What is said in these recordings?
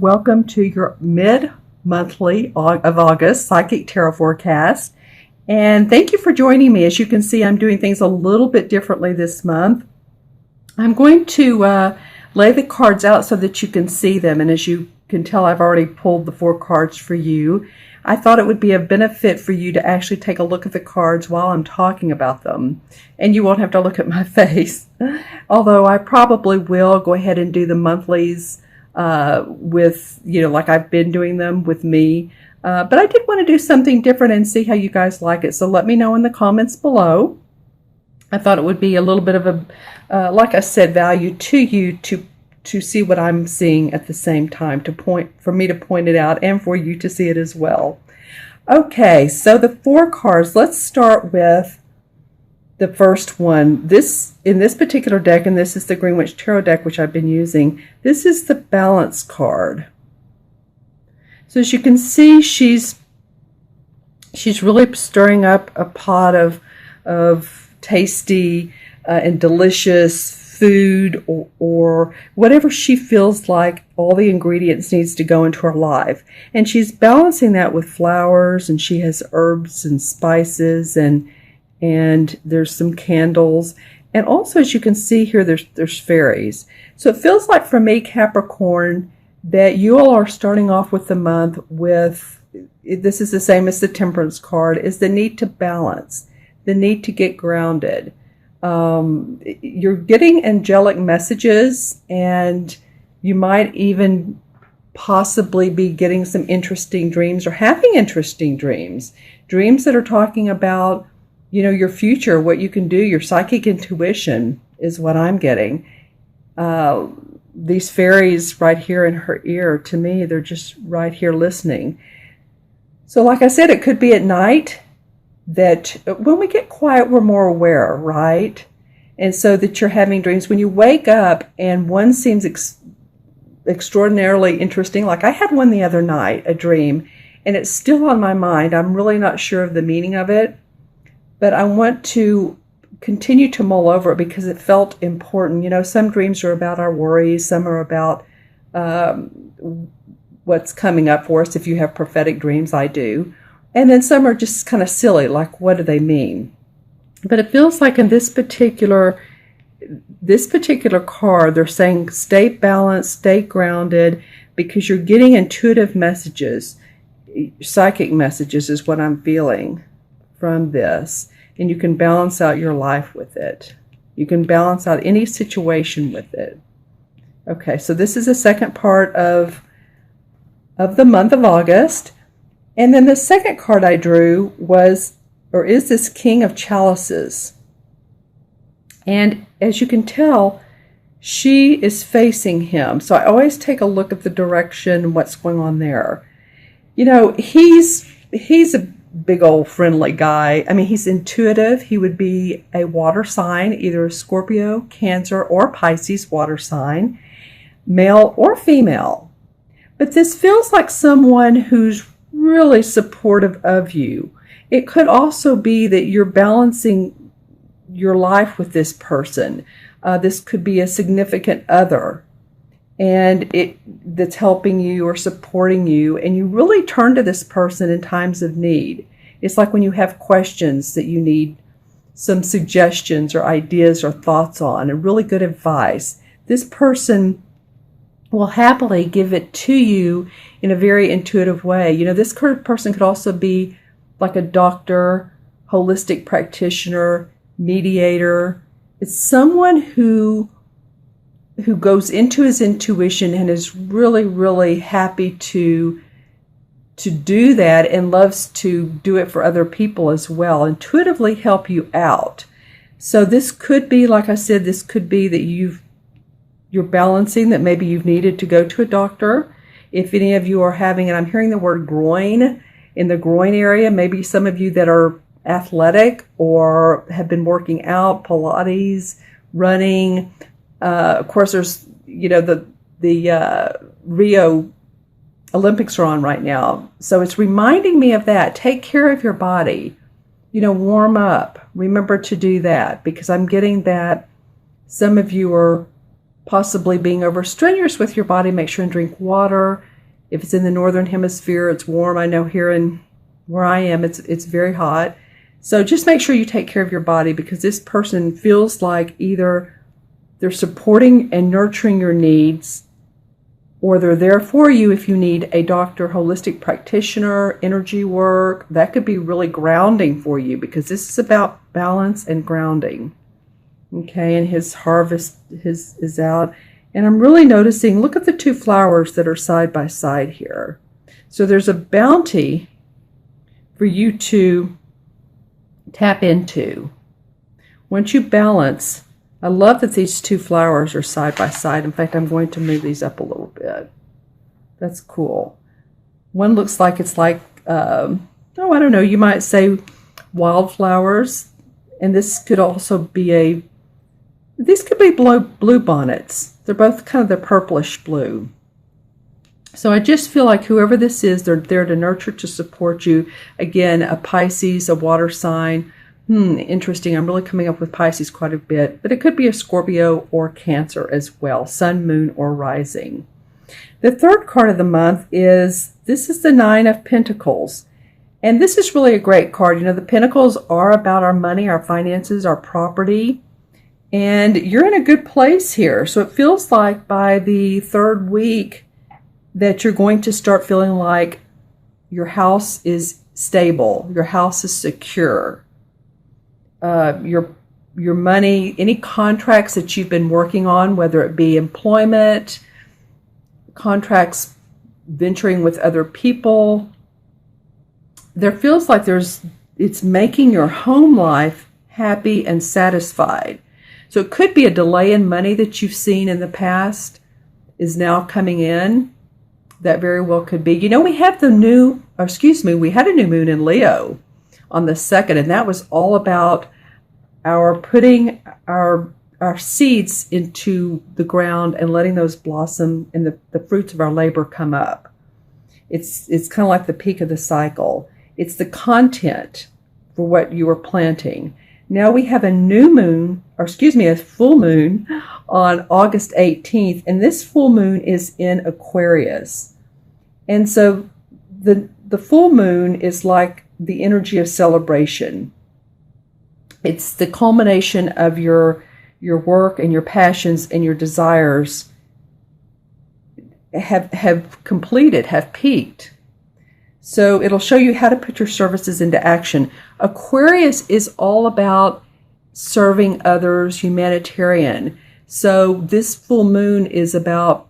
welcome to your mid-monthly of August Psychic Tarot Forecast. And thank you for joining me. As you can see, I'm doing things a little bit differently this month. I'm going to lay the cards out so that you can see them. And as you can tell, I've already pulled the 4 cards for you. I thought it would be a benefit for you to actually take a look at the cards while I'm talking about them. And you won't have to look at my face. Although I probably will go ahead and do the monthlies with, like I've been doing them with me. But I did want to do something different and see how you guys like it. So let me know in the comments below. I thought it would be a little bit of a, like I said, value to you to see what I'm seeing at the same time, for me to point it out and for you to see it as well. Okay, so the 4 cards, let's start with the first one. In this particular deck, and this is the Greenwich Tarot deck, which I've been using, this is the Balance card. So as you can see, she's really stirring up a pot of tasty and delicious food or whatever she feels like all the ingredients needs to go into her life. And she's balancing that with flowers, and she has herbs and spices, and there's some candles. And also, as you can see here, there's fairies. So it feels like for me, Capricorn, that you all are starting off with the month with, this is the same as the Temperance card, is the need to balance, the need to get grounded. You're getting angelic messages, and you might even possibly be getting some interesting dreams or having interesting dreams that are talking about, your future, what you can do. Your psychic intuition is what I'm getting. These fairies right here in her ear, to me, they're just right here listening. So like I said, it could be at night that when we get quiet, we're more aware, right? And so that you're having dreams. When you wake up and one seems extraordinarily interesting, like I had one the other night, a dream, and it's still on my mind. I'm really not sure of the meaning of it, but I want to continue to mull over it because it felt important. Some dreams are about our worries. Some are about what's coming up for us. If you have prophetic dreams, I do. And then some are just kind of silly, like what do they mean? But it feels like in this particular card, they're saying stay balanced, stay grounded, because you're getting intuitive messages. Psychic messages is what I'm feeling from this. And you can balance out your life with it. You can balance out any situation with it. Okay, so this is the second part of the month of August. And then the second card I drew is this King of Chalices. And as you can tell, she is facing him. So I always take a look at the direction, what's going on there. He's a big old friendly guy. I mean, he's intuitive. He would be a water sign, either a Scorpio, Cancer, or Pisces water sign, male or female. But this feels like someone who's really supportive of you. It could also be that you're balancing your life with this person. This could be a significant other, and that's helping you or supporting you, and you really turn to this person in times of need. It's like when you have questions that you need some suggestions or ideas or thoughts on, and really good advice. This person will happily give it to you in a very intuitive way. This person could also be like a doctor, holistic practitioner, mediator. It's someone who goes into his intuition and is really, really happy to do that and loves to do it for other people as well, intuitively help you out. So this could be, like I said, this could be that you're balancing, that maybe you've needed to go to a doctor. If any of you are having, and I'm hearing the word groin, in the groin area, maybe some of you that are athletic or have been working out, Pilates, running. Of course, there's, the Rio Olympics are on right now. So it's reminding me of that. Take care of your body. Warm up. Remember to do that, because I'm getting that some of you are possibly being overstrenuous with your body. Make sure and drink water. If it's in the northern hemisphere, it's warm. I know here in where I am, it's very hot. So just make sure you take care of your body, because this person feels like either they're supporting and nurturing your needs, or they're there for you if you need a doctor, holistic practitioner, energy work. That could be really grounding for you, because this is about balance and grounding. Okay, and his harvest is out. And I'm really noticing, look at the two flowers that are side by side here. So there's a bounty for you to tap into. Once you balance, I love that these two flowers are side by side. In fact, I'm going to move these up a little bit. That's cool. One looks like it's like, I don't know, you might say wildflowers. And this could also be these could be blue bonnets. They're both kind of the purplish blue. So I just feel like whoever this is, they're there to nurture, to support you. Again, a Pisces, a water sign. Interesting. I'm really coming up with Pisces quite a bit. But it could be a Scorpio or Cancer as well. Sun, moon, or rising. The third card of the month is the Nine of Pentacles. And this is really a great card. You know, the Pentacles are about our money, our finances, our property. And you're in a good place here. So it feels like by the third week that you're going to start feeling like your house is stable, your house is secure. Your money, any contracts that you've been working on, whether it be employment, contracts venturing with other people, there feels like it's making your home life happy and satisfied. So it could be a delay in money that you've seen in the past is now coming in. That very well could be. You know, we had a new moon in Leo on the 2nd, and that was all about our putting our seeds into the ground and letting those blossom and the fruits of our labor come up. It's kind of like the peak of the cycle. It's the content for what you are planting. Now we have a full moon on August 18th, and this full moon is in Aquarius. And so the full moon is like the energy of celebration. It's the culmination of your work and your passions and your desires have completed, have peaked. So it'll show you how to put your services into action. Aquarius is all about serving others, humanitarian. So this full moon is about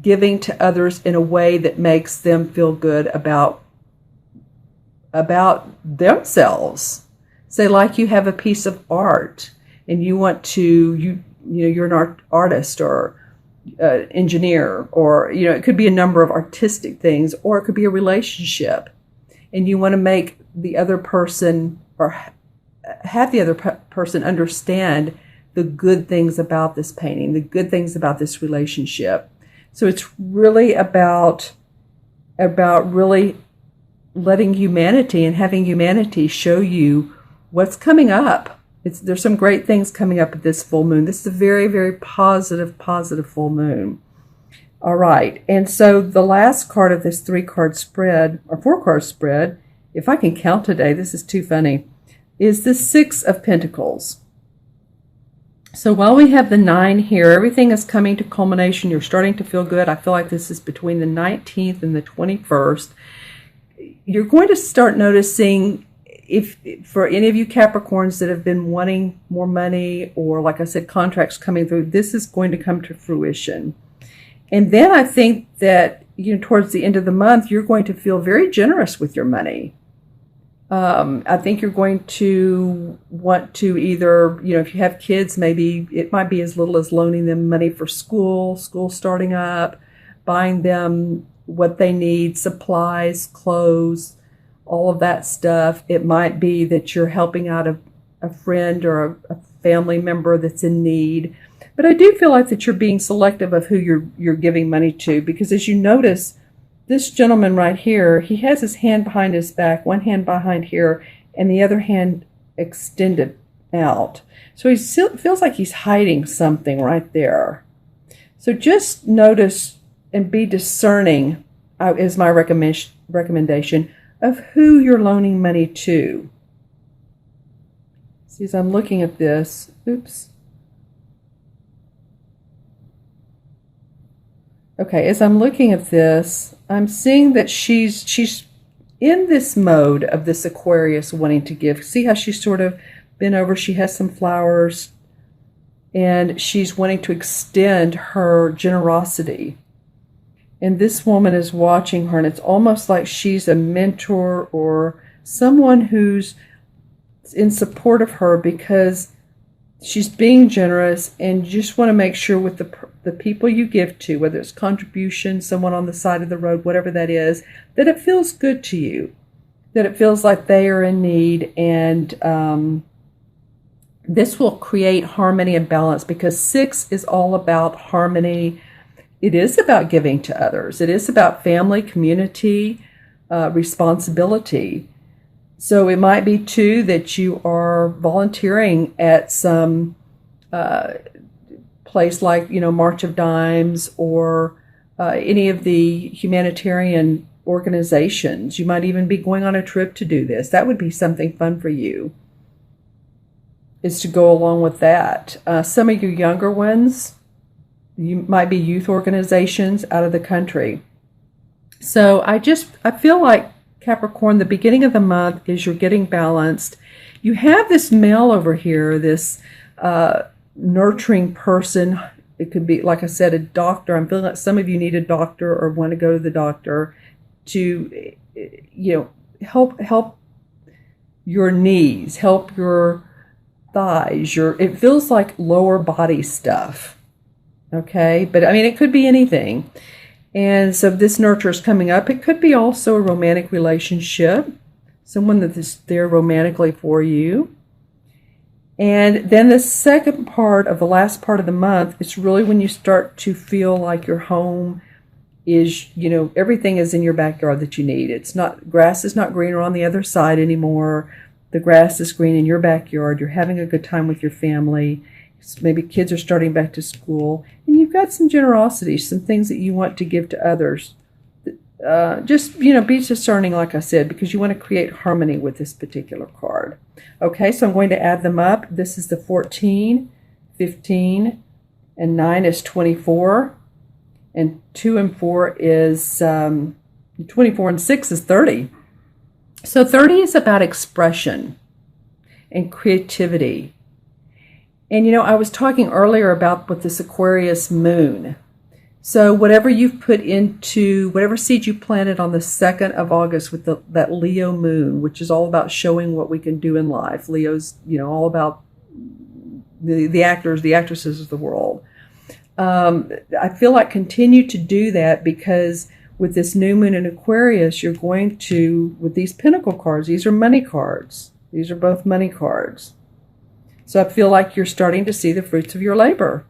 giving to others in a way that makes them feel good about themselves. Say like you have a piece of art and you want to, you're an artist or engineer, or it could be a number of artistic things, or it could be a relationship, and you want to make the other person or have the other person understand the good things about this painting, the good things about this relationship. So it's really about really letting humanity and having humanity show you what's coming up. There's some great things coming up at this full moon. This is a very, very positive full moon. All right. And so the last card of this 4-card spread, if I can count today, this is too funny, is the 6 of Pentacles. So while we have the 9 here, everything is coming to culmination. You're starting to feel good. I feel like this is between the 19th and the 21st. You're going to start noticing, if for any of you Capricorns that have been wanting more money, or like I said, contracts coming through, this is going to come to fruition. And then I think that towards the end of the month, you're going to feel very generous with your money. I think you're going to want to either, if you have kids, maybe it might be as little as loaning them money for school starting up, buying them what they need, supplies, clothes, all of that stuff. It might be that you're helping out a friend or a family member that's in need. But I do feel like that you're being selective of who you're giving money to, because as you notice, this gentleman right here, he has his hand behind his back, one hand behind here, and the other hand extended out. So he still feels like he's hiding something right there. So just notice and be discerning, is my recommendation, of who you're loaning money to. See, as I'm looking at this, oops. Okay, as I'm looking at this, I'm seeing that she's in this mode of this Aquarius wanting to give. See how she's sort of bent over? She has some flowers, and she's wanting to extend her generosity. And this woman is watching her, and it's almost like she's a mentor or someone who's in support of her because she's being generous, and you just want to make sure with the people you give to, whether it's contribution, someone on the side of the road, whatever that is, that it feels good to you, that it feels like they are in need, and this will create harmony and balance, because 6 is all about harmony. It is about giving to others. It is about family, community, responsibility. So it might be, too, that you are volunteering at some place like, March of Dimes, or any of the humanitarian organizations. You might even be going on a trip to do this. That would be something fun for you, is to go along with that. Some of you younger ones, you might be youth organizations out of the country. So I feel like, Capricorn, the beginning of the month is you're getting balanced. You have this male over here, this nurturing person. It could be, like I said, a doctor. I'm feeling like some of you need a doctor or want to go to the doctor to, help your knees, help your thighs. It feels like lower body stuff. Okay, but I mean, it could be anything. And so this nurture is coming up. It could be also a romantic relationship, someone that is there romantically for you. And then the second part of the last part of the month is really when you start to feel like your home is, everything is in your backyard that you need. Grass is not greener on the other side anymore. The grass is green in your backyard. You're having a good time with your family. Maybe kids are starting back to school, and you've got some generosity, some things that you want to give to others. Just, be discerning, like I said, because you want to create harmony with this particular card. Okay, so I'm going to add them up. This is the 14, 15, and 9 is 24, and 2 and 4 is 24, and 6 is 30. So 30 is about expression and creativity. And, I was talking earlier about with this Aquarius moon. So whatever you've put into, whatever seed you planted on the 2nd of August with that Leo moon, which is all about showing what we can do in life. Leo's, all about the actors, the actresses of the world. I feel like continue to do that, because with this new moon in Aquarius, you're going to, with these Pentacle cards, these are money cards. These are both money cards. So I feel like you're starting to see the fruits of your labor.